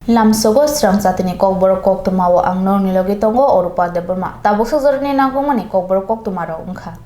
Lamsogo Swrangchati ni Kokborok Koktwma o ang nor nilogi tongo orupa de Burma tabok sajorni nagongmani Kokborok Koktwma ro ungkha.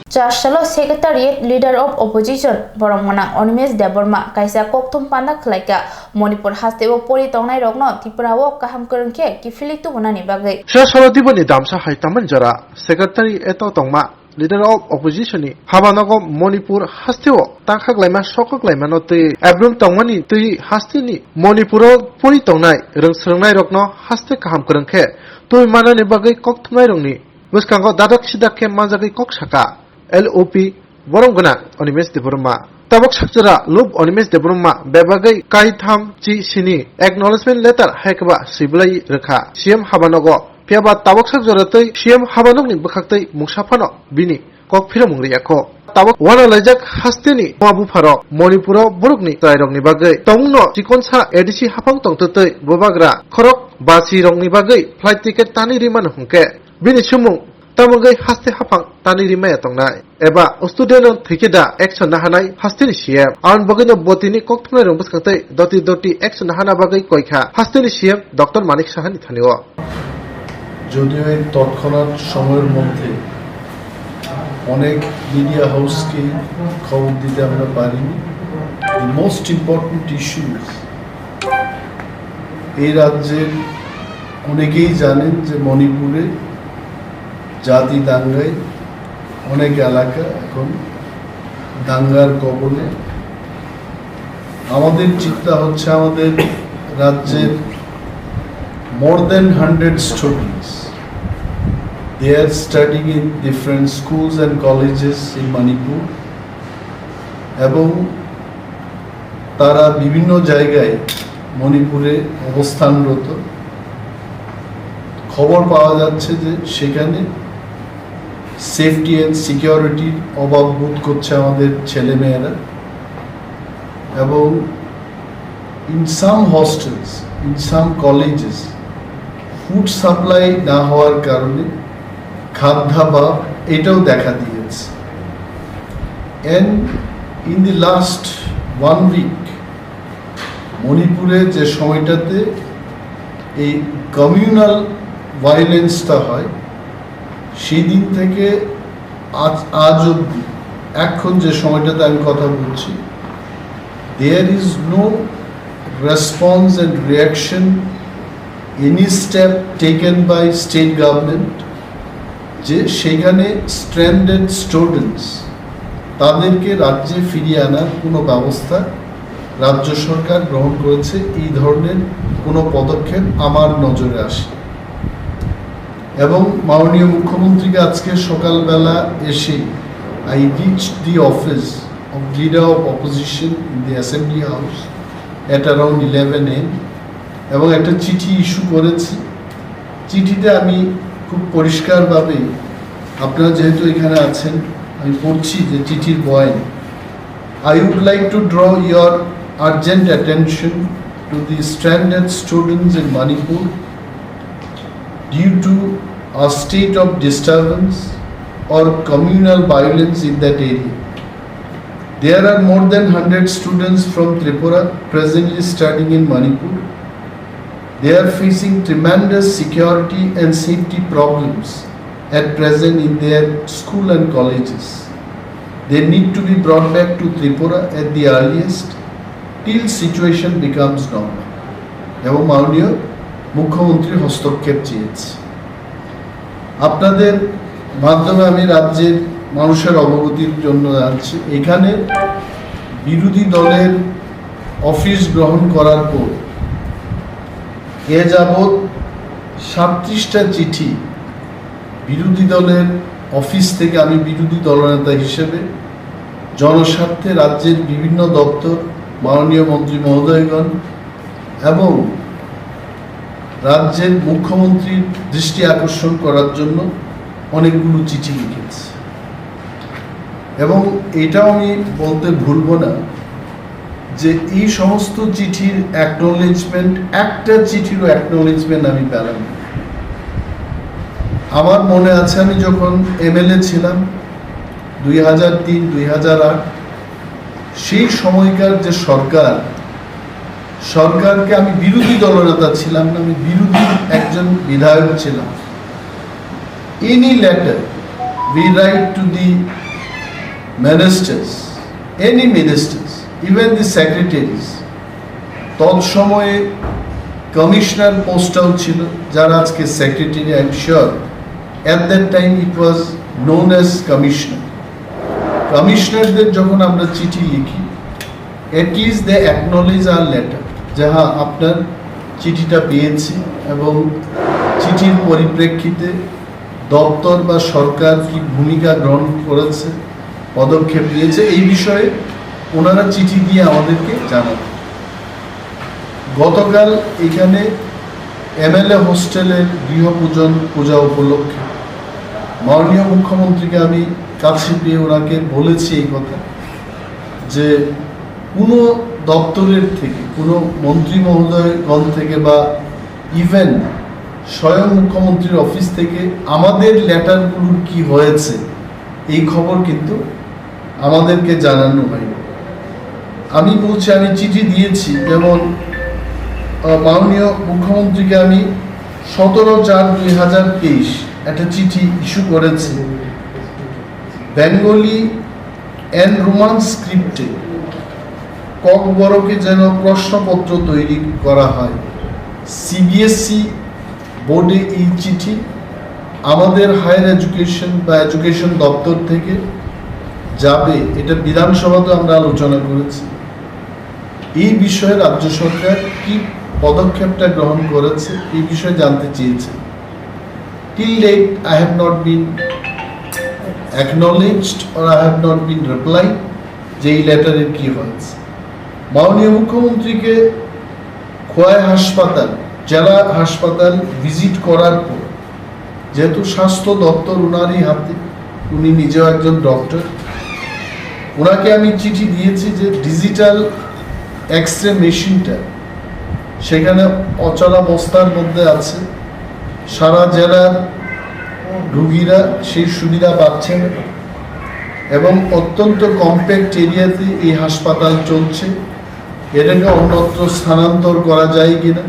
Chashalo Secretariat Leader of Opposition Borongmana Onimes de Burma kaisa Koktwma panda khlaika Manipur hasteo pori tongnai rokno Tripurao kaham korongke kifili tu bonani bagai. Chashalo diboni damsa haitaman jara Secretary eto tongma Leader of Opposition ni habanago Manipur hasteo tangkhak laima sokok laima no tei abrum tongmani tei hastini Manipuro pori tongnai rungsrungnai rokno haste kaham korongke toi manani bagai Koktwma rongni buskango dadak sidake manjagi koksaka LOP Borongona Onimes de Burma tabok sakjara lub Onimes de Burma bebagai kaitham chi sini acknowledgement letter haikaba siblai rekha CM habanago piaba tabok sakjara tei CM habanokni bukhaktei mungsafano bini kokphira mungriyako tabok wana lajak hasteni mabu pharo Manipuro burukni tairokni bagai tongno chikonsa edisi hapang tongtei bobagra khorok basi rongni bagai flight ticket tani riman hungke bini chumung tamogai haste hapang tani rimaya tongnai eba student thikeda action nahanai hasteni CM an bagino botini Koktwma rong buskatei doti action nahana bagai koikha hasteni CM Dr. Manik Sahani thaniwa যদিও এই তৎক্ষণাৎ সময়ের মধ্যে অনেক media হাউসকে খবর দিতে আমরা পারিনি the most important issues এই রাজ্যের অনেকেই জানেন যে মণিপুরে জাতি দাঙ্গায় অনেক এলাকা এখন দাঙ্গার কবলে আমাদের চিন্তা হচ্ছে আমাদের রাজ্যের more than 100 students they are studying in different schools and colleges in Manipur এবং তারা বিভিন্ন জায়গায় মণিপুরে অবস্থানরত খবর পাওয়া যাচ্ছে যে সেখানে সেফটি এন্ড সিকিউরিটির অভাব বোধ করছে আমাদের ছেলেমেয়েরা এবং in some hostels in some colleges food supply না হওয়ার কারণে খাদ্যাভাব এটাও দেখা দিয়েছে and in the last 1 week মণিপুরে যে সময়টাতে এই কমিউনাল ভায়োলেন্সটা হয় সেই দিন থেকে আজ অবধি এখন যে সময়টাতে আমি কথা বলছি there is no response and reaction any step taken by state government যে সেখানে stranded students তাদেরকে রাজ্যে ফিরিয়ে আনার কোনো ব্যবস্থা রাজ্য সরকার গ্রহণ করেছে এই ধরনের কোনো পদক্ষেপ আমার নজরে আসে এবং মাননীয় মুখ্যমন্ত্রীকে আজকে সকালবেলা এসে I reached the office of leader of opposition in the assembly house at around 11 AM এবং একটা চিঠি ইস্যু করেছি চিঠিতে আমি খুব পরিষ্কারভাবে আপনারা যেহেতু এখানে আছেন আমি পড়ছি যে চিঠির বয়ান I would like to draw your urgent attention to the stranded students in Manipur due to a state of disturbance or communal violence in that area. There are more than 100 students from Tripura presently studying in Manipur. They are facing tremendous security and safety problems at present in their school and colleges. They need to be brought back to Tripura at the earliest till situation becomes normal. এবং মাননীয় মুখ্যমন্ত্রী হস্তক্ষেপ চেয়েছে আপনাদের মাধ্যমে আমি রাজ্যের মানুষের অবগতির জন্য জানাচ্ছি এখানে বিরোধী দলের অফিস গ্রহণ করার পর এ যাবৎ 37টা চিঠি বিরোধী দলের অফিস থেকে আমি বিরোধী দলনেতা হিসেবে জনস্বার্থে রাজ্যের বিভিন্ন দপ্তর মাননীয় মন্ত্রী মহোদয়গণ এবং রাজ্যের মুখ্যমন্ত্রীর দৃষ্টি আকর্ষণ করার জন্য অনেকগুলো চিঠি লিখেছি এবং এটাও আমি বলতে ভুলবো না যে এই সমস্ত চিঠির অ্যাকনোলেজমেন্ট একটা চিঠিরও অ্যাকনোলেজমেন্ট আমি পেলাম আমার মনে আছে আমি যখন এমএলএ ছিলাম 2003-2008 সেই সময়কার যে সরকারকে আমি বিরোধী দলনেতা ছিলাম না, আমি বিরোধী একজন বিধায়ক ছিলাম। Any letter we write to the ministers, any ministers, even the secretaries, তৎসময়ে কমিশনার পোস্টও ছিল, যারা আজকে secretary, I am sure at that time it was known as commissioner. কমিশনারদের যখন আমরা চিঠি লিখি, at least they acknowledge our letter, যে হ্যাঁ আপনার চিঠিটা পেয়েছি এবং চিঠির পরিপ্রেক্ষিতে দপ্তর বা সরকার কি ভূমিকা গ্রহণ করেছে, পদক্ষেপ নিয়েছে, এই বিষয়ে ওনারা চিঠি দিয়ে আমাদেরকে জানান। গতকাল এখানে এমএলএ হোস্টেলের পূজা উপলক্ষে মাননীয় মুখ্যমন্ত্রীকে আমি কাছে পেয়ে ওনাকে বলেছি এই কথা, যে কোনো দপ্তরের থেকে, কোনো মন্ত্রী মহোদয়গণ থেকে বা ইভেন স্বয়ং মুখ্যমন্ত্রীর অফিস থেকে আমাদের লেটারগুলোর কি হয়েছে এই খবর কিন্তু আমাদেরকে জানানো হয়নি। আমি বলছি, আমি চিঠি দিয়েছি, যেমন মাননীয় মুখ্যমন্ত্রীকে আমি 17/4/2023 একটা চিঠি ইস্যু করেছি, বেঙ্গলি অ্যান্ড রোমান স্ক্রিপ্টে ককবরকে যেন প্রশ্নপত্র তৈরি করা হয়। সিবিএসই বোর্ডে এই চিঠি আমাদের হায়ার এডুকেশন বা এডুকেশন দপ্তর থেকে যাবে, এটা বিধানসভাতে আমরা আলোচনা করেছি। এই বিষয়ে রাজ্য সরকার কি পদক্ষেপটা গ্রহণ করেছে এই বিষয়ে জানতে চেয়েছে। Till date I have not been acknowledged or I have not been replied যে এই লেটারের কি হয়েছে। মাননীয় মুখ্যমন্ত্রীকে খোয়াই হাসপাতাল, জেলা হাসপাতাল ভিজিট করার পর, যেহেতু স্বাস্থ্য দপ্তর ওনারই হাতে, উনি নিজেও একজন ডক্টর, ওনাকে আমি চিঠি দিয়েছি যে ডিজিটাল এক্স-রে মেশিনটা সেখানে অচলাবস্থার মধ্যে আছে, সারা জেলার রোগীরা সেই সুবিধা পাচ্ছেন এবং অত্যন্ত কম্প্যাক্ট এরিয়াতে এই হাসপাতাল চলছে। এটাকে অন্যত্র স্থানান্তর করা যায় কিনা,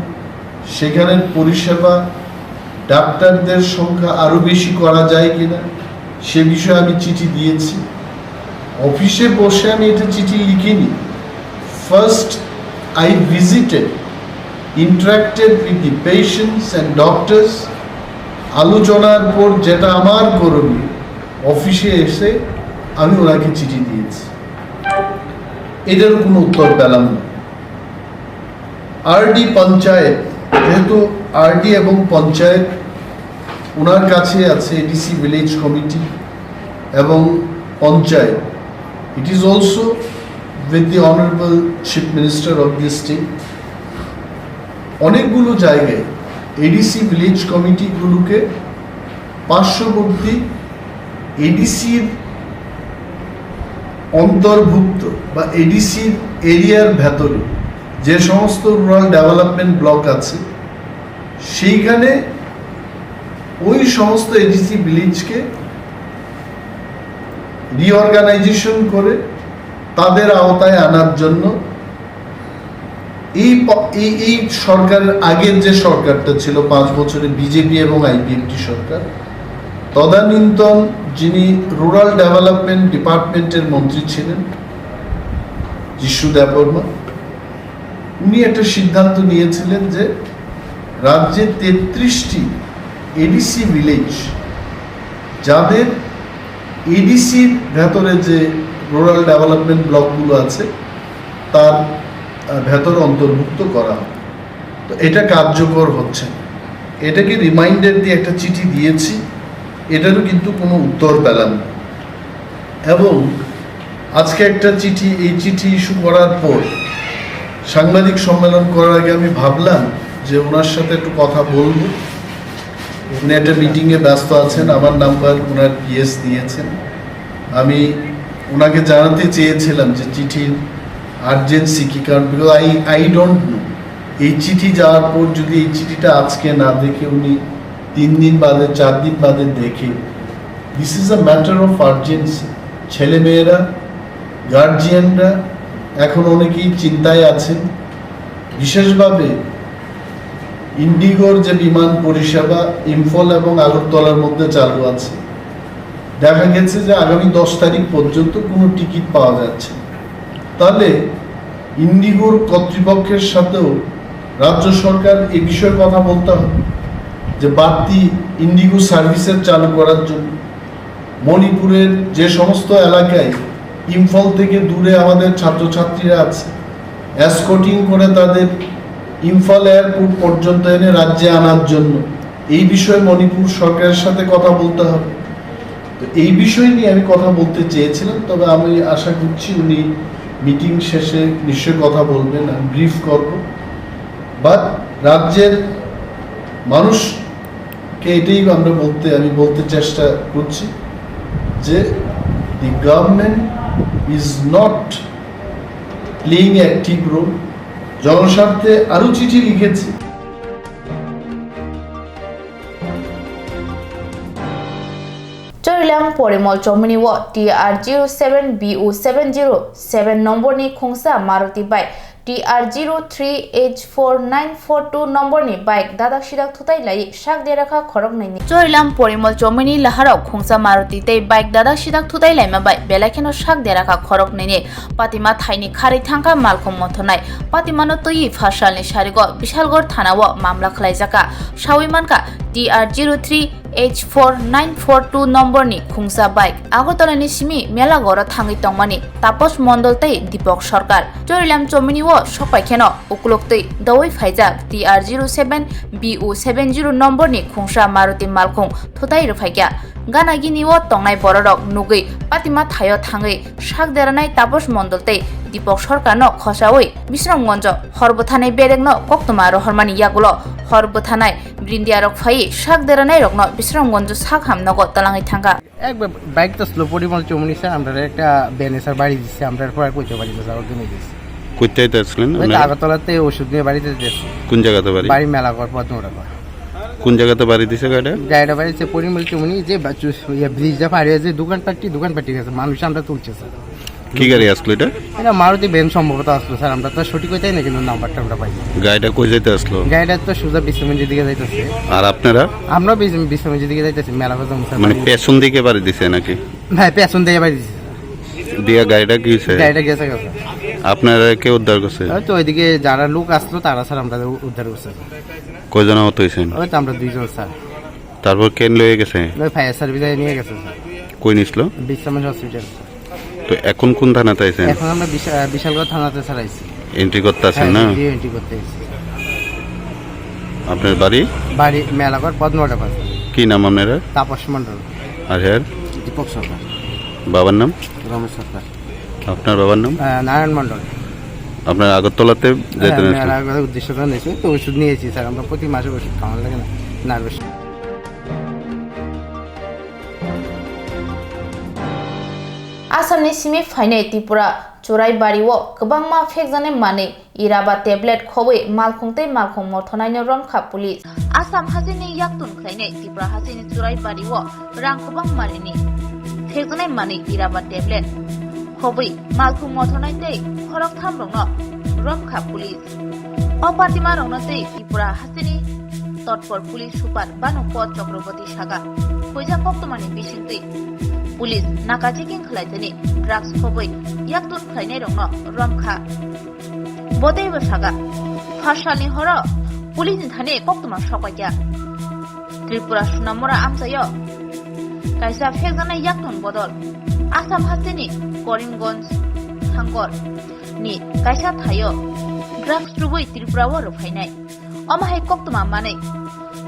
সেখানের পরিষেবা ডাক্তারদের সংখ্যা আরও বেশি করা যায় কিনা, সে বিষয়ে আমি চিঠি দিয়েছি। অফিসে বসে আমি এটা চিঠি লিখিনি, first I visited, interacted with the patients and doctors, আলোচনার পর যেটা আমার করণীয় অফিসে এসে আমি ওনাকে চিঠি দিয়েছি, এটারও কোনো উত্তর পেলাম না। আরডি পঞ্চায়েত, যেহেতু আরডি এবং পঞ্চায়েত ওনার কাছে আছে, এডিসি ভিলেজ কমিটি এবং panchayat, it is also with the honourable chief minister of the state. অনেকগুলো জায়গায় এডিসি ভিলেজ কমিটিগুলোকে পার্শ্ববর্তী এডিসির অন্তর্ভুক্ত বা এডিসির এরিয়ার ভেতরে যে সমস্ত রুরাল ডেভেলপমেন্ট ব্লক আছে, সেইখানে ওই সমস্ত এডিসি ভিলেজকে রিঅর্গানাইজেশন করে তাদের আওতায় আনার জন্য এই সরকারের আগের যে সরকারটা ছিল 5 বছরে, বিজেপি এবং আইপিএফটি সরকার, তদানীন্তন যিনি রুরাল ডেভেলপমেন্ট ডিপার্টমেন্টের মন্ত্রী ছিলেন যিশু দেববর্মা, উনি একটা সিদ্ধান্ত নিয়েছিলেন যে রাজ্যে 33টি এডিসি ভিলেজ, যাদের এডিসির ভেতরে যে রুরাল ডেভেলপমেন্ট ব্লকগুলো আছে তার ভেতরে অন্তর্ভুক্ত করা হয়। তো এটা কার্যকর হচ্ছে, এটাকে রিমাইন্ডার দিয়ে একটা চিঠি দিয়েছি, এটারও কিন্তু কোনো উত্তর পেলাম না। এবং আজকে একটা চিঠি, এই চিঠি ইস্যু করার পর সাংবাদিক সম্মেলন করার আগে আমি ভাবলাম যে ওনার সাথে একটু কথা বলবো। উনি একটা মিটিংয়ে ব্যস্ত আছেন, আমার নাম্বার ওনার পিএস দিয়েছেন। আমি ওনাকে জানাতে চেয়েছিলাম যে চিঠির আর্জেন্সি কী, কারণ বিকজ আই ডোন্ট নো এই চিঠি যাওয়ার পর যদি এই চিঠিটা আজকে না দেখে উনি 3 দিন বাদে 4 দিন বাদে দেখে, this is a matter of urgency. ছেলেমেয়েরা, গার্জিয়ানরা এখন অনেকেই চিন্তায় আছেন, বিশেষভাবে ইন্ডিগোর যে বিমান পরিষেবা ইম্ফল এবং আগরতলার মধ্যে চালু আছে, দেখা গেছে যে আগামী 10 তারিখ পর্যন্ত কোনো টিকিট পাওয়া যাচ্ছে না। তাহলে ইন্ডিগোর কর্তৃপক্ষের সাথেও রাজ্য সরকার এই বিষয়ে কথা বলতে হবে যে বাড়তি ইন্ডিগো সার্ভিসের চালু করার জন্য মণিপুরের যে সমস্ত এলাকায় ইম্ফল থেকে দূরে আমাদের ছাত্রছাত্রীরা আছে, এসকর্টিং করে তাদের ইম্ফল এয়ারপোর্ট পর্যন্ত এনে রাজ্যে আনার জন্য এই বিষয়ে মণিপুর সরকারের সাথে কথা বলতে হবে। তো এই বিষয় নিয়ে আমি কথা বলতে চেয়েছিলাম, তবে আমি আশা করছি উনি মিটিং শেষে নিশ্চয়ই কথা বলবেন, আমি ব্রিফ করব। বাট রাজ্যের মানুষকে এটাই আমি বলতে চেষ্টা করছি যে the government is not playing active role. জনস্বার্থে আরো চিঠি লিখেছি। Chorilam Porimol Chomini Wa TR07BU707 নম্বর ni khungsa Maruti bike TR03H4942 নম্বর ni bike dadak sidak thutai lai shak de rakha khorok naini Chorilam Porimol Chomini laharok khungsa Maruti tei bike dadak sidak thutai lai ma bike belakheno shak de rakha khorok naini Patima thaini khari thangka malkhom mothonai Patimano toi phashalni sharigo Bishalgor thana wa mamla khlaijaka Shawimanka TR03H4942 নম্বর ni khungsa bike Agotala ni simi mela gora thangi tongmani Tapos Mondol tei Dipok Sarkar Chorilam Chomini wo sokpaikeno ukloktei dawai phaijak TR07BU70 নম্বর ni khungsa Maruti malkhung thotai ruphaikya Gana gini wo tongnai bororok nugui Patima thayo thangai sakderanai Tapos Mondol tei Dipok Sarkar no khosaoi Bisramgonjo Horbothanai beregno Koktwma rohormani yagulo Horbothanai Brindiarok phai sakderanai rokno Bisramgonjo sakhamnogo talangai thanga একবার bike তো slow Parimal চমনি sir আমরা একটা বেনেসার বাড়ি দিচ্ছি আমরা পরে কইতে পারি যাওয়ার জন্য দিচ্ছি কোথায় আসলেন আগরতলাতে ওষুধ নিয়ে বাড়িতে দিচ্ছি কোন জায়গাতে বাড়ি বাড়ি মেলা কর পদ্মরা কোন জায়গাতে বাড়ি দিছে গাড়িটা বাড়ি হচ্ছে পরিমল চমনি যে ব্রিজটা পার হয়ে যে দোকানপাটি গেছে মানুষ আমরা তুলছে স্যার কি গাড়ি আসলো এটা এটা মারুতি ভ্যান সম্ভবত আসলো স্যার আমরা তো সঠিক কইতাই না কিন্তু নাম্বারটা আমরা পাই গাড়িটা কই যাইতে আসলো গাড়িটা তো সোজা বিশ্বমঞ্জির দিকে যাইতেছে আর আপনারা আমরা বিশ্বমঞ্জির দিকে যাইতেছি মেলা কথা মানে পেছন দিকে বাড়ি দিছে নাকি হ্যাঁ পেছন দিকে বাড়ি দিছে দিয়া গাড়িটা কি হইছে গাড়িটা গেছে আপনারা কে উদ্ধার করছে তো ওইদিকে যারা লোক আসলো তারা স্যার আমরা উদ্ধার করছে কয়জন আহত হইছেন ওই তো আমরা দুইজন স্যার তারপর কেন লয়ে গেছে ওই ফায়ার সার্ভিসে নিয়ে গেছে স্যার কই নিছলো বিশ্বমঞ্জ হসপিটাল তো এখন কোন থানাতে আইছেন এখন আমরা বিশালগড় থানাতে স্যার আইছি এন্ট্রি করতে আছেন না এন্ট্রি করতে আইছি আপনার বাড়ি মেলাগড় পদ্মটা পাশে কি নাম আপনার তাপস মণ্ডল আর হ্যাঁ দীপক সরকার বাবার নাম রমেশ সরকার আপনার বাবার নাম নারায়ণ মণ্ডল আপনার আগরতলাতে যেতে উদ্দেশ্য করে নিয়েছি তো ওষুধ নিয়েছি স্যার আমরা প্রতি মাসে ওষুধ খাওয়ানো লাগে না nervous Asamni simi phainai Tripura Chorai bariwo kwbangma phekjane mane iraba tablet khoboi malkhungtei malkhung mothonai romkha police Asam hasini yaktun khlainai Tripura hasini Chorai bariwo rang kwbang marini phekjane mane iraba tablet khoboi malkhung mothonai tei khorok thamrongno romkha police Opatima rongno tei Tripura hasini totpor police super Banupod Chakraborty Saga Koija Koktwmani bisingtei Police naka checking khlaijani drugs khoboi yaktun khlainai rongno romkha bodai basaga phashalni horo police ni thane Koktwma sokpaikya Tripura Sunamora amsayo kaisa phekjana yaktun bodol Assam hasini Karimganj Thangkor ni kaisa thayo drugs ruboi Tripura wo ruphainai amahai Koktwma manai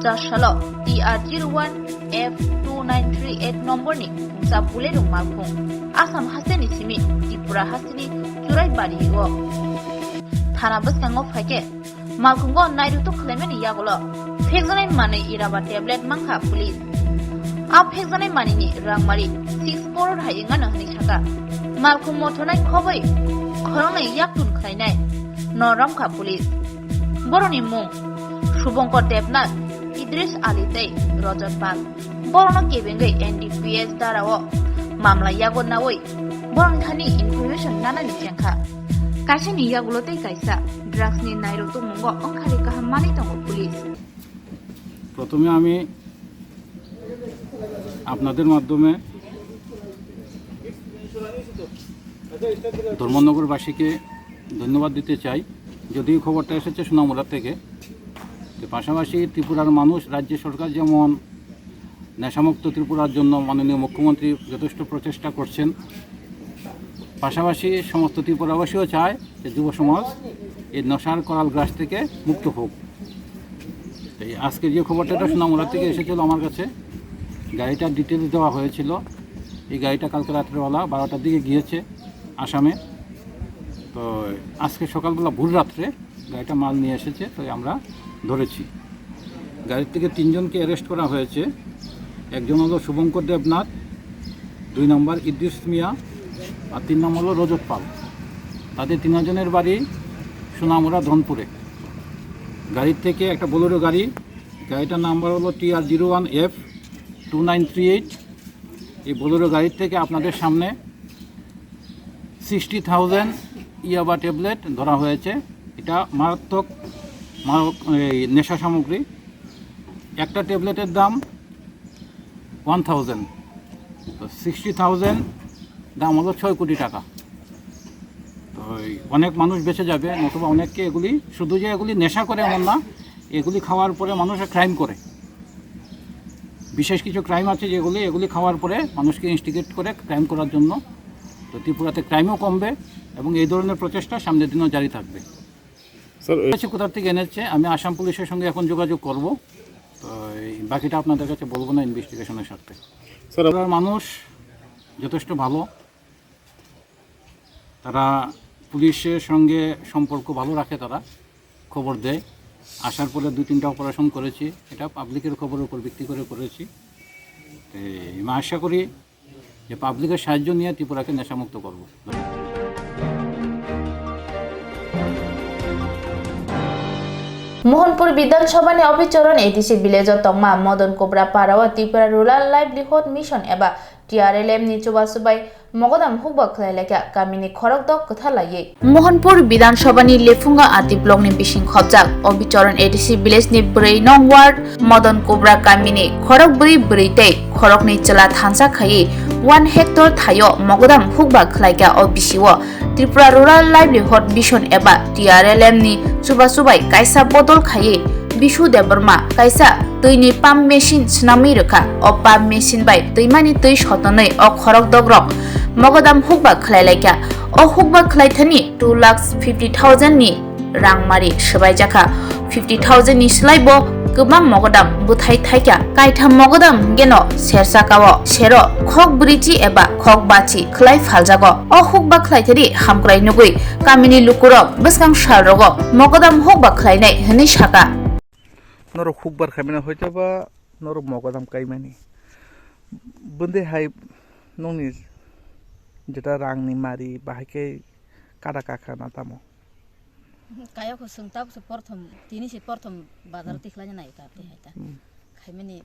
Jashalo TR01F2938 number ni khungsa bulerung malkhung Assam hasini simi Tripura hasini Chorai bariwo thana baskango phaike malkhungo nairuto khlemeni yagulo phekjanai mane iraba tablet mangkha police a phekjanai mani ni rangmari 6 crore hainga nahni saka malkhung mothonai khoboi khoronai yaktun khlainai noramkha police boroni mung Shubhankar Devnath Idris Ali tei Roger Pal Borono kebengai NDPS darao mamla yagon nawoi Boron thani information nana ni chengkha kaisa ni yagulotei kaisa drugs ni nairo tumungo ongkhari kahammani tongo police প্রথমে আমি আপনাদের মাধ্যমে ধর্মনগরবাসীকে ধন্যবাদ দিতে চাই। যদিও খবরটা এসেছে সোনামুড়া থেকে, তো পাশাপাশি ত্রিপুরার মানুষ, রাজ্য সরকার যেমন নেশামুক্ত ত্রিপুরার জন্য মাননীয় মুখ্যমন্ত্রী যথেষ্ট প্রচেষ্টা করছেন, পাশাপাশি সমস্ত ত্রিপুরাবাসীও চায় যে যুব সমাজ এই নেশার করাল গ্রাস থেকে মুক্ত হোক। এই আজকে যে খবরটা সোনামুড়া থেকে এসেছিল আমার কাছে, গাড়িটার ডিটেলস দেওয়া হয়েছিল। এই গাড়িটা কালকে রাত্রেবেলা 12টার দিকে গিয়েছে আসামে। তো আজকে সকালবেলা ভোর রাত্রে গাড়িটা মাল নিয়ে এসেছে, তো আমরা ধরেছি। গাড়ির থেকে 3 জনকে অ্যারেস্ট করা হয়েছে। একজন হলো শুভঙ্কর দেবনাথ, 2 নম্বর ইদ্রিস মিয়া, আর 3 নম্বর হলো রজত পাল। তাদের 3 জনের বাড়ি সোনামুড়া ধনপুরে। গাড়ির থেকে একটা বোলেরো গাড়ি, গাড়িটার নাম্বার হলো TR01F2938। এই বোলেরো গাড়ির থেকে আপনাদের সামনে 60,000 ইয়াবা ট্যাবলেট ধরা হয়েছে। এটা মারাত্মক নেশা সামগ্রী। একটা ট্যাবলেটের দাম 1000, তো 60,000 দাম হলো 6 কোটি টাকা। তো অনেক মানুষ বেঁচে যাবে, নতুবা অনেককে এগুলি, শুধু যে এগুলি নেশা করে এমন না, এগুলি খাওয়ার পরে মানুষে ক্রাইম করে। বিশেষ কিছু ক্রাইম আছে যেগুলি এগুলি খাওয়ার পরে মানুষকে ইনস্টিগেট করে ক্রাইম করার জন্য। তো ত্রিপুরাতে ক্রাইমও কমবে এবং এই ধরনের প্রচেষ্টা সামনের দিনও জারি থাকবে। স্যার কোথা থেকে এনেছে আমি আসাম পুলিশের সঙ্গে এখন যোগাযোগ করব। তো এই বাকিটা আপনাদের কাছে বলবো না ইনভেস্টিগেশনের সাথে। স্যার মানুষ যথেষ্ট ভালো, তারা পুলিশের সঙ্গে সম্পর্ক ভালো রাখে, তারা খবর দেয়। আসার পরে 2-3টা অপারেশন করেছি, এটা পাবলিকের খবরের উপর ভিত্তি করে করেছি। আমি আশা করি যে পাবলিকের সাহায্য নিয়ে ত্রিপুরাকে নেশামুক্ত করব। मोहनपुर विधानसभा ने अभिचरण एटीसी विलेज तंगमा मदन कोबरा पारावा त्रिपुरा रूरल लाइवलीहुड मिशन एबा TRLM नि चुबासुबाई मगदाम हुबा खलायलाका गामिनि खरक दक कथालायै मोहनपुर विधानसभा नि लेफुंगा आति ब्लक नि बिसिं खबजाक अभिचरण एटीसी विलेज नि 4 नं वार्ड मदन कोबरा गामिनि खरक ब्रै तै खरक नि चला थानसा खायै 1 हेक्टर थायो मगदाम हुबा खलायका अबिसिओ त्रिपुरा रूरल लाइवलीहुड मिशन एबा TRLM नि चुबासुबाई कायसा बदल खायै बिशु देबरमा कायसा दैनि पाम्प मेसिन स्नामी रखा अ पाम्प मेसिन बाय दैमानि दै सतनै अ खरक दग्रक मगदाम हुकबा खलायलायका अ हुकबा खलायथानि 2,50,000 नि रांमारि सबायजाखा 50,000 नि स्लाइबो गोबां मगदाम बुथाय थायका कायथा मगदाम गेनो सेरसाकाव सेरो खक ब्रिजि एबा खक बाचि खलाय फालजागो अ हुकबा खलायथारि हामक्राय नुगै कामिनि लुकुरक बसकां साररगो मगदाम हुकबा खलायनाय हनै साका नर खुकबार खामिना होइताबा नर मगदाम काइमानि बन्दे हाय नंनि जेटा रांनि मारि बाहायके कादा काका ना तामो कायाखौ सोंताबसो प्रथम तिनिसि प्रथम बाजार तिखलानि नायता तेहायता खाइमानि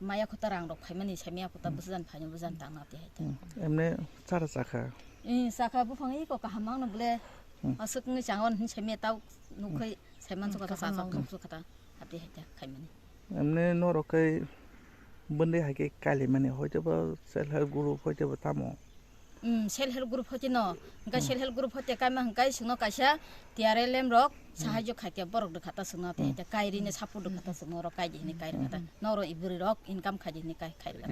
माया खता रां दक खाइमानि सामिया खता बुजान फानि बुजान तांना तेहायता एमने सारा साखा साखा बुफाङै को काहामांन बले असुकनि चांगन सामिया ताव नुखै साइमान सका सासा खमसु खता हाते हायता खाइमानि एमने नरकै बन्दे हायके काले माने होइताबा सेल्फ हेल्प ग्रुप होइताबा तामो सेल्फ हेल्प ग्रुप होते न गा सेल्फ हेल्प ग्रुप होते कामा हंकाय सुनो कायसा TRLM रक साहाय्य खाते बरक दखाता सुनो ते कायरिने सापु दखाता सुनो र कायदि नि कायरि खाता नरो इबुरि रक इनकाम खादि नि काय खायरि खाता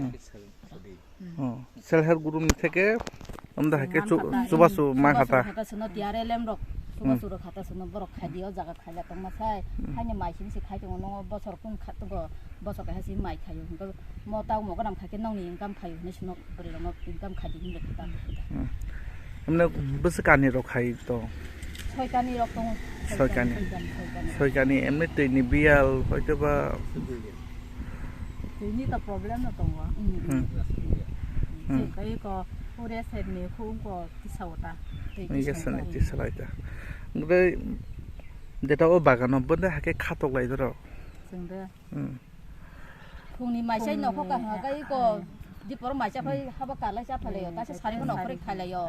सेल्फ हेल्प ग्रुप থেকে আমদা হাকে সুবাসু মা খাতা सुनो TRLM रक सुबासु र खाता सुनो बरक खादियो जागा खायला तंमा साय खायने माइसिन से खायतो न बसर कुन खातबो बसर कायसि माइ खायो हंका मताव मगराम खाके नंनि इनकाम खायो ने सुनो बरि रंग इनकाम खादि नि खाता हमने बस कानि र खाय तो ছয়কানি রক दङ ছয়কানি एमने दैनि बियाल होइताबा दैनि त प्रब्लेम न दङ kai ko pure set me khu ko tisauta ইগেছনে তিসলাইতা গবে যেটা ও বাগান বন্ধে হাকে খাতক লাইদর जोंदो फुंनि माइसाय नखौ का gai ko dipor macha phai haba kala cha phalayo ta se sari no khore khalayo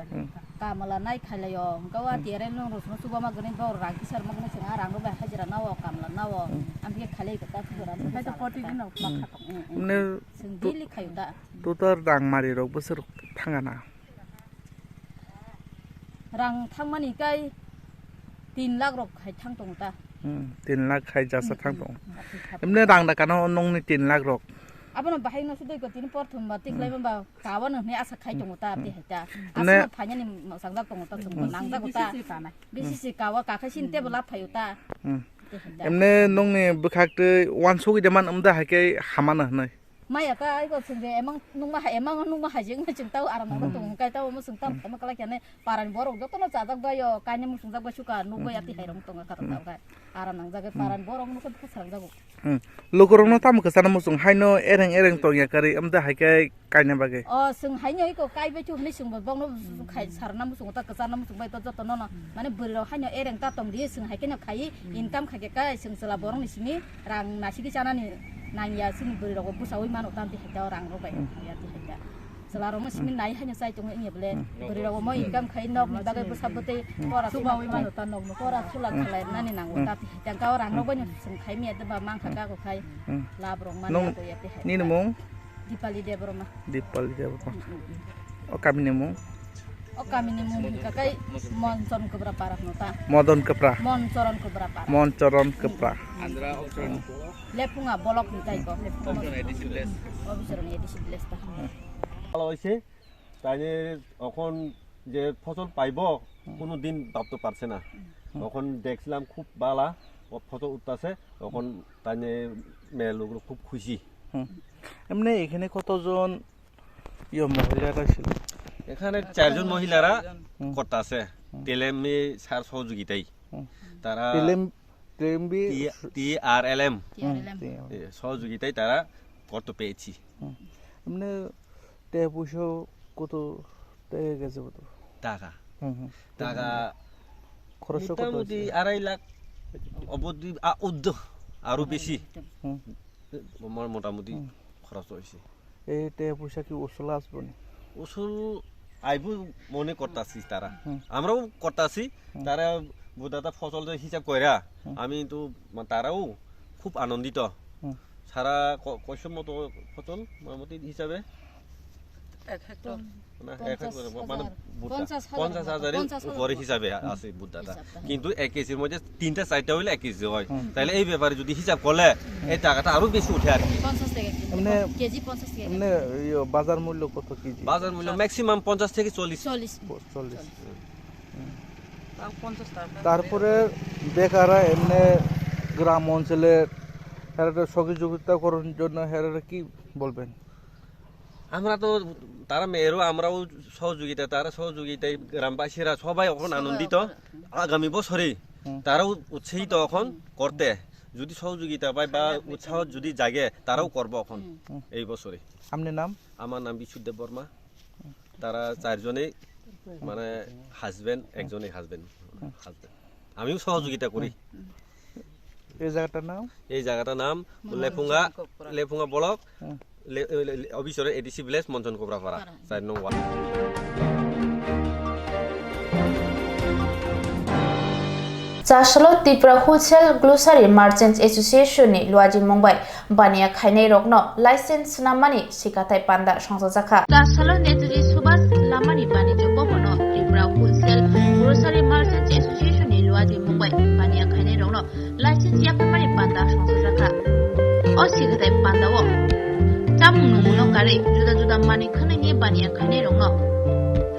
kamala nai khalayo gawa tiare no rosno suba ma gani bor rang ki sar ma gani singa rang ba hajira nawo kamla nawo ambi khalai ka ta thura ta ta poti no makha ne sing dili khayu ta to tar rang mari rok bosor thangana rang thangmani kai 3 lakh rok khai thang tong ta 3 lakh khai jasa thang tong emne rang da kana nong ni 3 lakh rok abano bahai no sudai ko tin por thum ba tiklai ba kawan ne asa khai tong ta ti heta asa phanya ni sangda tong ta sung nang da ko ta bisi kawa ka khai sin te bla phayu ta emne nong ni bukhak te wan so gi deman amda hake hamana nai maya ka ai ko sungge emang nungma ha jeng jeng tau aram ko tung kai tau mo sung tam ma kala kene paran borok joto no chajak ba yo kanya mo sungja ba suka no go yati hairong tung ka tau ka aram nang jaga paran borok no ko sarang jago lokorong no tam ka sana mo sung haino ereng tong ya kari amda hake kanya bage o sung haino ko kai be chu ni sung ba bong no khai sarna mo sung ta ka sarna mo sung ba to joto no no mane buri ro haino ereng ta tong di sung haike no khai income khake ka sung sala borong ni simi rang nasi ki sana ni nanya sini beri rokok busawi mana utam di hita orang robai ya di hita selalu masih minai hanya saya cuma ini boleh beri rokok mau income kain nok bagai busabute orang subawi mana utam nok orang sulak selain nani nang utam di hita kau orang robai yang sengkai mi ada bamang kakak kau kai labrong mana tu ya di hita ni nemong di pali dia berumah o kami nemong oh kami nemong kakai monson keberapa arah nota modon kepra moncoron keberapa Andra option lepunga bolok ni tai ko edisi bless ta ভালো হইছে তাইনে এখন যে ফসল পাইব কোনো দিন ভাবতে পারছে না তখন দেখছিলাম খুব বালা ফসল উঠতাছে তখন তাইনে মেয়ে লোকগুলো খুব খুশি এমনি এখানে কতজন মহিলারা ছিল এখানে 4 জন মহিলারা করতেছে তেলেমি সার সহযোগিতাই তারা TRLM সহযোগিতায় তারা করতে পেয়েছি এমনি টাকা পয়সা কত টাকা গেছে কত টাকা খরচ মোটামুটি 2.5 লাখ অবধি আরো বেশি মোটামুটি খরচ হয়েছে এই টাকা পয়সা কি উসুল আসবে না উসুল আইবো মনে করতাছি তারা আমরাও করতাছি তারা বুদাতা ফসল হিসাব কইরা আমি তো তারাও খুব আনন্দিত সারা কয়শো মতো ফসল মোটামুটি হিসাবে 50,000 উপরে হিসাবে আছে বুদাতা কিন্তু 1 কেজির মধ্যে 3টা 4টা হইলে 1 কেজি হয় তাহলে এই ব্যাপারে যদি হিসাব করলে এই টাকাটা আরো বেশি উঠে আর কি 50 টাকা কেজি 50 টাকা মানে বাজার মূল্য কত কেজি বাজার মূল্য ম্যাক্সিমাম 50 থেকে 40 তারপরে বেকাররা এমনি গ্রাম অঞ্চলে হেরাটা সহযোগিতা করার জন্য হেরাটা কি বলবেন আমরা তো তারা মেয়েরও আমরাও তারা সহযোগিতায় গ্রামবাসীরা সবাই এখন আনন্দিত আগামী বছরে তারাও উৎসাহিত এখন করতে যদি সহযোগিতা পায় বা উৎসাহ যদি জাগে তারাও করবো এখন এই বছরে আপনার নাম আমার নাম বিশুদেব বর্মা তারা 4 জনে মানে হাজবেন্ড একজনে হাজবেন্ড আমিও সহযোগিতা করি এই জায়গাটার নাম লেপুঙ্গা ব্লক অফিসরে এডিসি ভিলেজ মঞ্চন কোবরাপাড়া 4 নং ওয়ার্ড চাশালো Tripura wholesale grocery merchants association ni luaji mongbai bania khainai rokno license namani sikatai panda songjakha চাশালো নেতুরি সুভাষ লামানি Banijya Bhavan Tripura wholesale grocery merchants association ni luaji mongbai bania khainai rokno license yapamani panda songjakha o sikatai panda o chamung numuno kare juda juda mani khanai bania khainai rokno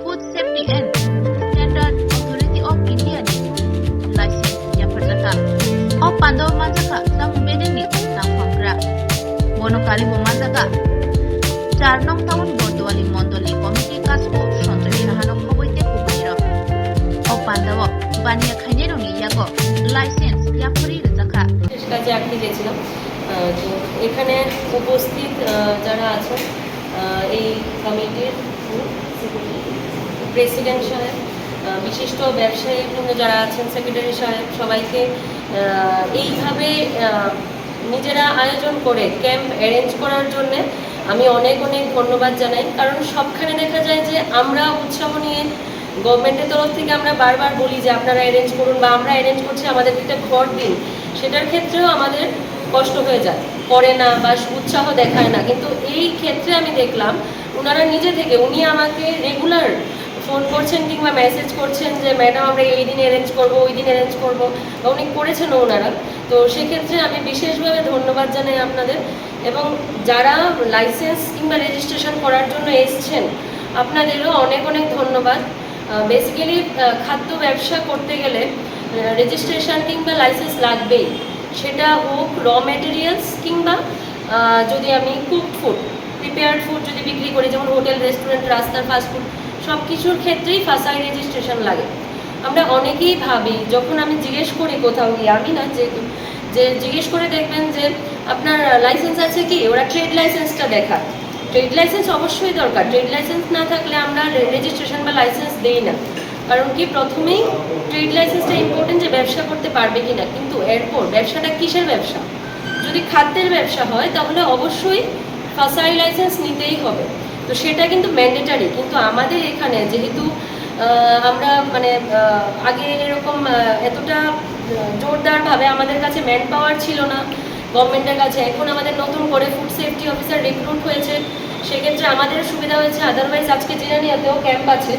Food Safety and Standard Authority of India ni license yapajaka o pando manjaka samung bedeng ni tang phamra monokari bo manjaka 4 nong taun bordwali mondoli committee kasko সঞ্চয়ী রাহানো খবইতে কুবইর o pando bania khaine roni yago license yapuri রাখা কাজে আটকে গেছিলাম তো এখানে উপস্থিত যারা আছেন এই কমিটির প্রেসিডেন্ট সাহেব বিশিষ্ট ব্যবসায়ী যারা আছেন সেক্রেটারি সাহেব সবাইকে এইভাবে নিজেরা আয়োজন করে ক্যাম্প অ্যারেঞ্জ করার জন্যে আমি অনেক অনেক ধন্যবাদ জানাই, কারণ সবখানে দেখা যায় যে আমরা উৎসাহ নিয়ে গভর্নমেন্টের তরফ থেকে আমরা বারবার বলি যে আপনারা অ্যারেঞ্জ করুন বা আমরা অ্যারেঞ্জ করছি, আমাদের একটা ঘর দিন, সেটার ক্ষেত্রেও আমাদের কষ্ট হয়ে যায়, করে না বা উৎসাহ দেখায় না। কিন্তু এই ক্ষেত্রে আমি দেখলাম ওনারা নিজে থেকে, উনি আমাকে রেগুলার ফোন করছেন কিংবা মেসেজ করছেন যে ম্যাডাম আমরা এই দিন অ্যারেঞ্জ করবো, ওই দিন অ্যারেঞ্জ করবো, বা উনি করেছেন ওনারা। তো সেক্ষেত্রে আমি বিশেষভাবে ধন্যবাদ জানাই আপনাদের। এবং যারা লাইসেন্স কিংবা রেজিস্ট্রেশন করার জন্য এসছেন আপনাদেরও অনেক অনেক ধন্যবাদ। বেসিক্যালি খাদ্য ব্যবসা করতে গেলে রেজিস্ট্রেশন কিংবা লাইসেন্স লাগবেই, সেটা হোক র ম্যাটেরিয়ালস কিংবা যদি আমি কুকড ফুড, প্রিপেয়ার্ড ফুড যদি বিক্রি করি, যেমন হোটেল, রেস্টুরেন্ট, রাস্তার ফাস্টফুড, সব কিছুর ক্ষেত্রেই ফাসাই রেজিস্ট্রেশন লাগে। আমরা অনেকেই ভাবি, যখন আমি জিজ্ঞেস করি কোথাও গিয়ে, আমি না যে জিজ্ঞেস করে দেখবেন যে আপনার লাইসেন্স আছে কি, ওরা ট্রেড লাইসেন্সটা দেখা। ট্রেড লাইসেন্স অবশ্যই দরকার, ট্রেড লাইসেন্স না থাকলে আমরা রেজিস্ট্রেশন বা লাইসেন্স দেই না। কারণ কি, প্রথমেই ট্রেড লাইসেন্সটা ইম্পর্টেন্ট যে ব্যবসা করতে পারবে কি না। কিন্তু এরপর ব্যবসাটা কিসের ব্যবসা, যদি খাদ্যের ব্যবসা হয় তাহলে অবশ্যই ফাসাই লাইসেন্স নিতেই হবে। তো সেটা কিন্তু ম্যান্ডেটারি। কিন্তু আমাদের এখানে যেহেতু আমরা মানে আগে এরকম এতটা জোরদারভাবে আমাদের কাছে ম্যান পাওয়ার ছিল না গভর্নমেন্টের কাছে, এখন আমাদের নতুন করে ফুড সেফটি অফিসার রিক্রুট হয়েছে, সেক্ষেত্রে আমাদের সুবিধা হয়েছে। আদারওয়াইজ আজকে জিরানিয়াতেও ক্যাম্প আছে,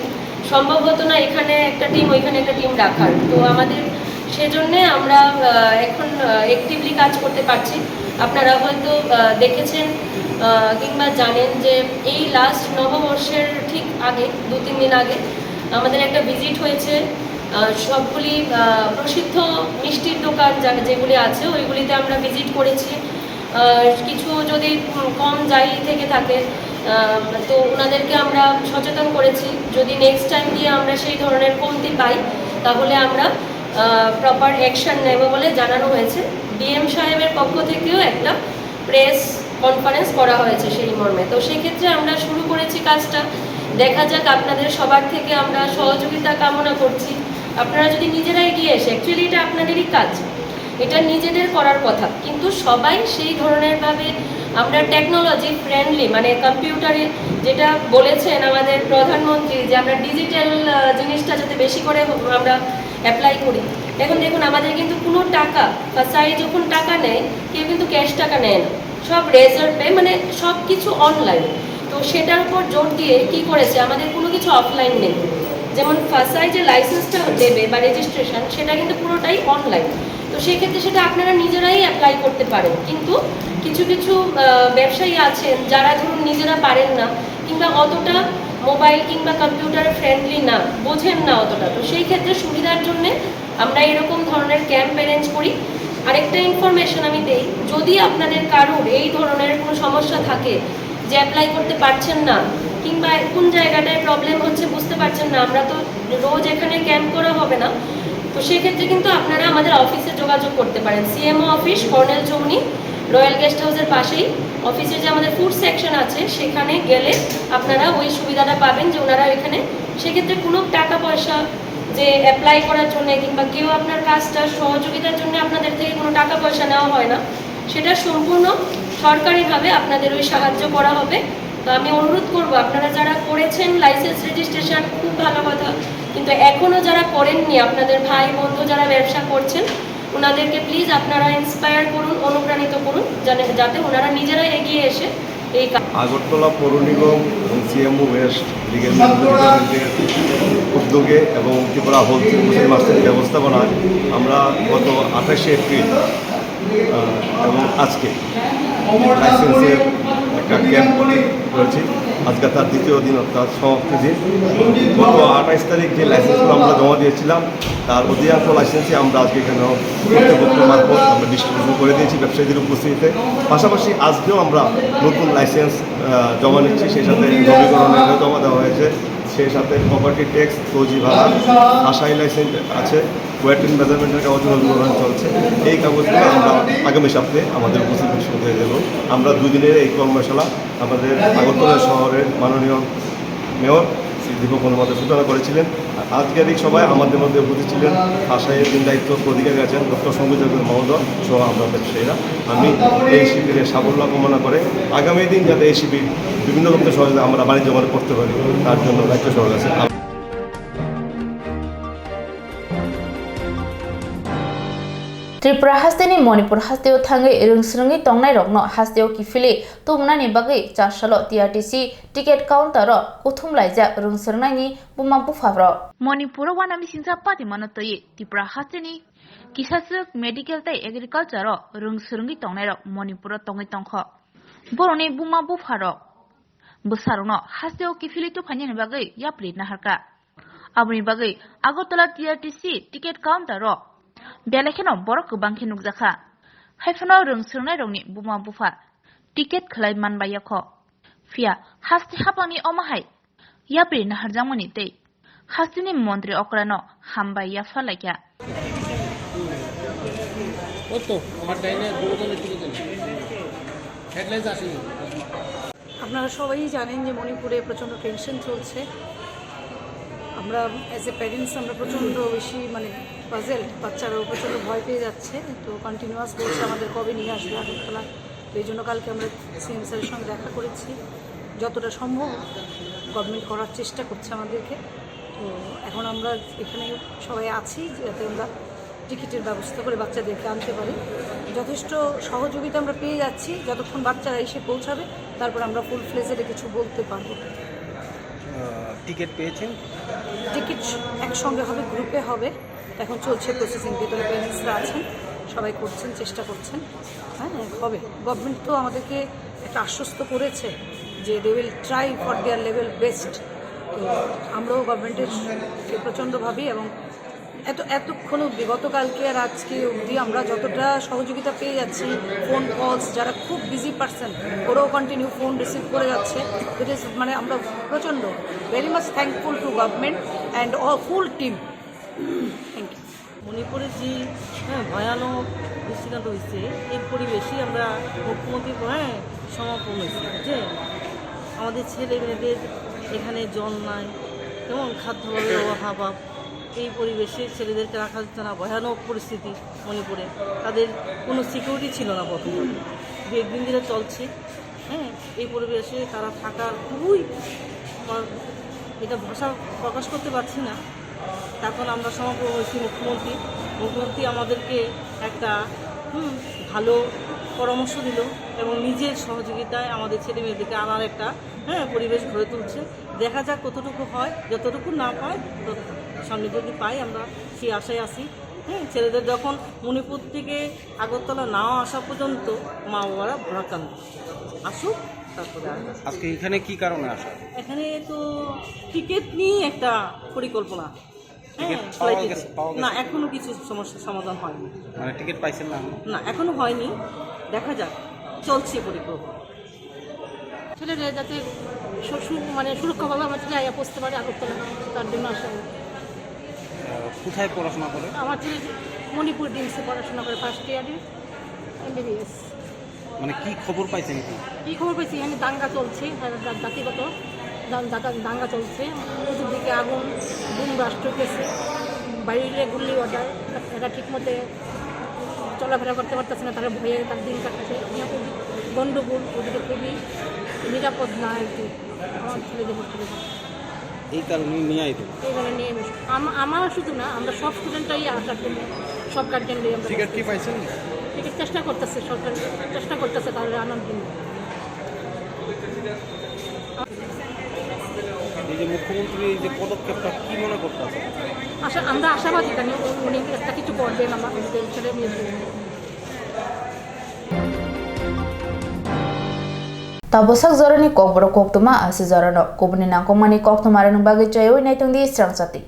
সম্ভব হতো না এখানে একটা টিম ওইখানে একটা টিম রাখার। তো আমাদের সেজন্যে আমরা এখন অ্যাক্টিভলি কাজ করতে পারছি। আপনারা হয়তো দেখেছেন কিংবা জানেন যে এই লাস্ট নববর্ষের ঠিক আগে 2-3 দিন আগে আমাদের একটা ভিজিট হয়েছে। সবগুলি প্রসিদ্ধ মিষ্টির দোকান যেগুলি আছে ওইগুলিতে আমরা ভিজিট করেছি। কিছু যদি কম যাই থেকে থাকে তো ওনাদেরকে আমরা সচেতন করেছি, যদি নেক্সট টাইম দিয়ে আমরা সেই ধরনের কমতি পাই তাহলে আমরা প্রপার অ্যাকশন নেব বলে জানানো হয়েছে। ডিএম সাহেবের পক্ষ থেকেও একটা প্রেস কনফারেন্স করা হয়েছে সেই মর্মে। তো সেক্ষেত্রে আমরা শুরু করেছি কাজটা, দেখা যাক আপনাদের সবার থেকে আমরা সহযোগিতা কামনা করছি। আপনারা যদি নিজেরা এগিয়ে এসে, অ্যাকচুয়ালি এটা আপনাদেরই কাজ, এটা নিজেদের করার কথা, কিন্তু সবাই সেই ধরনের ভাবে আমরা টেকনোলজি ফ্রেন্ডলি, মানে কম্পিউটারে যেটা বলেছেন আমাদের প্রধানমন্ত্রী যে আমরা ডিজিটাল জিনিসটা যাতে বেশি করে আমরা অ্যাপ্লাই করি। এখন দেখুন আমাদের কিন্তু কোনো টাকা, ফাসাই যখন টাকা নেয় কেউ কিন্তু ক্যাশ টাকা নেয় না, সব রেজার্ভ পে, মানে সব কিছু অনলাইন। তো সেটার উপর জোর দিয়ে কি করেছে, আমাদের কোনো কিছু অফলাইন নেই। যেমন ফাসাই যে লাইসেন্সটা দেবে বা রেজিস্ট্রেশন, সেটা কিন্তু পুরোটাই অনলাইন। তো সেক্ষেত্রে সেটা আপনারা নিজেরাই অ্যাপ্লাই করতে পারেন। কিন্তু কিছু কিছু ব্যবসায়ী আছেন যারা ধরুন নিজেরা পারেন না কিংবা অতটা মোবাইল কিংবা কম্পিউটার ফ্রেন্ডলি না, বোঝেন না অতটা। তো সেই ক্ষেত্রে সুবিধার জন্যে আমরা এরকম ধরনের ক্যাম্প অ্যারেঞ্জ করি। আরেকটা ইনফরমেশন আমি দেই, যদি আপনাদের কারোর এই ধরনের কোনো সমস্যা থাকে যে অ্যাপ্লাই করতে পারছেন না কিংবা কোন জায়গাটায় প্রবলেম হচ্ছে বুঝতে পারছেন না, আমরা তো রোজ এখানে ক্যাম্প করা হবে না, তো সেক্ষেত্রে কিন্তু আপনারা আমাদের অফিসে যোগাযোগ করতে পারেন। সিএমও অফিস, কর্নেল চৌনি, রয়্যাল গেস্ট হাউসের পাশেই অফিসে যে আমাদের ফুড সেকশন আছে সেখানে গেলে আপনারা ওই সুবিধাটা পাবেন যে ওনারা এখানে, সেক্ষেত্রে কোনো টাকা পয়সা যে অ্যাপ্লাই করার জন্য কিংবা কেউ আপনার কাজটা সহযোগিতার জন্য আপনাদের থেকে কোনো টাকা পয়সা নেওয়া হয় না, সেটা সম্পূর্ণ সরকারিভাবে আপনাদের ওই সাহায্য করা হবে। তো আমি অনুরোধ করব, আপনারা যারা করেছেন লাইসেন্স রেজিস্ট্রেশন খুব ভালো কথা, কিন্তু এখনও যারা করেননি, আপনাদের ভাই বন্ধু যারা ব্যবসা করছেন ওনাদেরকে প্লিজ আপনারা ইন্সপায়ার করুন, অনুপ্রাণিত করুন, যাতে ওনারা নিজেরাই এগিয়ে এসে এই আগরতলা পৌর নিগম এবং সিএমও ওয়েস্ট লিগের ডিপার্টমেন্টের উদ্যোগে এবং ত্রিপুরা হোলসেল মুসলিম মার্চেন্ট ব্যবস্থাপনায় আমরা গত 28শে এপ্রিল এবং আজকে লাইসেন্সের একটা ক্যাম্প করেছি। আজকে তার দ্বিতীয় দিন, অর্থাৎ সমাপ্তি দিন। গত 28 তারিখ যে লাইসেন্সগুলো আমরা জমা দিয়েছিলাম তার অধিকাংশ লাইসেন্সই আমরা আজকে এখানে কর্তৃপক্ষ মারফত আমরা ডিস্ট্রিবিউশন করে দিয়েছি ব্যবসায়ীদের উপস্থিতিতে। পাশাপাশি আজকেও আমরা নতুন লাইসেন্স জমা নিচ্ছি, সেই সাথে নবীকরণেরও জমা দেওয়া হয়েছে, সেই সাথে প্রপার্টি ট্যাক্স, ফৌজি ভাড়া, আশাই লাইসেন্স আছে, ওয়েট অ্যান্ড মেজারমেন্টের কাগজ নবীকরণ চলছে। এই কাগজগুলো আমরা আগামী সপ্তাহে আমাদের উপস্থিতি শুরু হয়ে দেব। আমরা দুদিনের এই কর্মশালা আমাদের আগরতলা শহরের মাননীয় মেয়র শ্রী দীপক অনুমোদন সূচনা করেছিলেন। আধিকারিক সবাই আমাদের মধ্যে উপস্থিত ছিলেন। ভাষায় দায়িত্ব অধিকারী আছেন ডক্টর সঙ্গীত মহোদয় সহ আমরা ব্যবসায়ীরা। আমি এই শিবিরের সাফল্য কামনা করে আগামী দিন যাতে এই শিবির বিভিন্ন রকমের সহযোগিতা আমরা বাণিজ্য মনে করতে পারি তার জন্য রাজ্য সরকার আছে। त्रिपुरा हास्तेनि मणिपुर हास्तेव थांगै रोंस्रोङै तंनाय रगनो हास्तेव किफिलि तुमनानि बागै चारसालो टीआरटीसी टिकेट काउंटर कुथुम लाइजा रोंस्रोंनायनि बुमा बुफाब्र मणिपुर वानामि सिंसा पाति मनतयै त्रिपुरा हास्तेनि किसासुक मेडिकल तै एग्रिकालचार रोंस्रोङै तंनाय रग मणिपुर तंगै तंख बरनि बुमा बुफार बोसारनो हास्तेव किफिलि तुफानि बागै याप्रि नाहारका आबनि बागै आगरतला टीआरटीसी टिकेट काउंटर बेलेखेनो बरक गोबांखे नुकजाखा हाइफानो रोंस्रोंनाय रंनि बुमा बुफा टिकेट खलाय मानबायख फिया हास्ति हापानि अमाहाय याप्रि नाहारजामनि तै हास्तिनि मन्त्रि अक्रानो हामबाय याफालायखा আপনারা সবাই জানেন যে মণিপুরে প্রচণ্ড টেনশন চলছে। আমরা অ্যাজ এ প্যারেন্টস আমরা প্রচণ্ড বেশি মানে পাজেল, বাচ্চারাও প্রচণ্ড ভয় পেয়ে যাচ্ছে। তো কন্টিনিউয়াস বলছে আমাদের কবে নিয়ে আসবে আগরতলা। তো এই জন্য কালকে আমরা সিএম স্যারের সঙ্গে দেখা করেছি। যতটা সম্ভব গভর্নমেন্ট করার চেষ্টা করছে আমাদেরকে। তো এখন আমরা এখানে সবাই আছি যাতে আমরা টিকিটের ব্যবস্থা করে বাচ্চাদেরকে আনতে পারি। যথেষ্ট সহযোগিতা আমরা পেয়ে যাচ্ছি। যতক্ষণ বাচ্চারা এসে পৌঁছাবে তারপর আমরা ফুল ফ্লেজে কিছু বলতে পারবো। টিকিট পেয়েছেন? টিকিট একসঙ্গে হবে, গ্রুপে হবে। এখন চলছে প্রসেসিং, ভেতরে প্যারেন্টসরা আছেন, সবাই করছেন, চেষ্টা করছেন। হ্যাঁ হবে। গভর্নমেন্ট তো আমাদেরকে একটা আশ্বস্ত করেছে যে they will try for their level best. তো আমরাও গভর্নমেন্টের প্রচণ্ডভাবে এবং এতক্ষণ অবধি গতকালকে আর আজকে অবধি আমরা যতটা সহযোগিতা পেয়ে যাচ্ছি, ফোন কলস, যারা খুব বিজি পারসন ওরাও কন্টিনিউ ফোন রিসিভ করে যাচ্ছে। ইট ইজ মানে আমরা প্রচণ্ড very much thankful to government and all full team. Thank you. মণিপুরের যে ভয়ানক দৃষ্টিকান্ত হয়েছে এই পরিবেশে আমরা মুখ্যমন্ত্রী সমাপন হয়েছে যে আমাদের ছেলে মেয়েদের এখানে জল নাই, যেমন খাদ্যভাবের অভাব, এই পরিবেশে ছেলেদেরকে রাখা যেত না। ভয়ানক পরিস্থিতি মণিপুরে, তাদের কোনো সিকিউরিটি ছিল না প্রথমে, দু একদিন ধরে চলছে। এই পরিবেশে তারা থাকার খুবই, এটা ভাষা প্রকাশ করতে পারছি না। তখন আমরা সমাপন হয়েছি মুখ্যমন্ত্রী আমাদেরকে একটা ভালো পরামর্শ দিল এবং নিজের সহযোগিতায় আমাদের ছেলে মেয়েদেরকে আনার একটা পরিবেশ গড়ে তুলছে। দেখা যাক কতটুকু হয়, যতটুকু না পায় সামনে যদি পাই আমরা সেই আশায় আসি। ছেলেদের যখন মণিপুর থেকে আগরতলা না আসা পর্যন্ত মা বাবারা ভরাকান আসুক, তারপরে আজকে এখানে কি কারণে আসা? এখানে তো টিকিট নিয়ে একটা পরিকল্পনা। না এখনো কিছু সমস্যার সমাধান হয়নি। মানে টিকিট পাইছেন না? না এখনো হয়নি, দেখা যাক, চলছে পরিকল্পনা। ছেলেরা যাতে মানে সুরক্ষাভাবে আমার ছেলে আয়া পৌঁছতে পারে আগরতলা, তার জন্য আসা। কোথায় পড়াশোনা করে? আমার ছেলে মণিপুর ডিমসে পড়াশোনা করে, ফার্স্ট ইয়ারে MBBS। মানে কি খবর পাইছেন? কি খবর পাইছি, এখানে দাঙ্গা চলছে, জাতিগত দাঙ্গা চলছে, চতুর্দিকে আগুন, বুম ব্লাস্ট হয়েছে, বাইরে গুলি অর্ডার, এরা ঠিকমতো চলাফেরা করতে পারতেছে না, তারা ভয়ে তার দিন কাটছে। খুবই গণ্ডগোল, ওদিকে খুবই নিরাপদ না আর কি আমার ছেলেদের পক্ষে। এই কারণে নিয়ে আইতো, এই কারণে নিয়ে আমার শুধু না, আমরা সব স্টুডেন্টরাই আসার জন্য সব গার্জেনরাই আমরা টিকিট কি পাইছেন? টিকিট চেষ্টা করতেছে, সরকার চেষ্টা করতেছে তাদের আনার জন্য। এই যে মুখ্যমন্ত্রী এই যে পদক্ষেপটা কি মনে করতেছে? আমরা আশাবাদী জানি উনি একটা কিছু করবেন আমাদের ছেলে মেয়েদের। Tabosak zorani Kokborok Koktwma asi zorano kubni nangkomani Koktwma rang bagi chayo inai tungdi Swrangchati.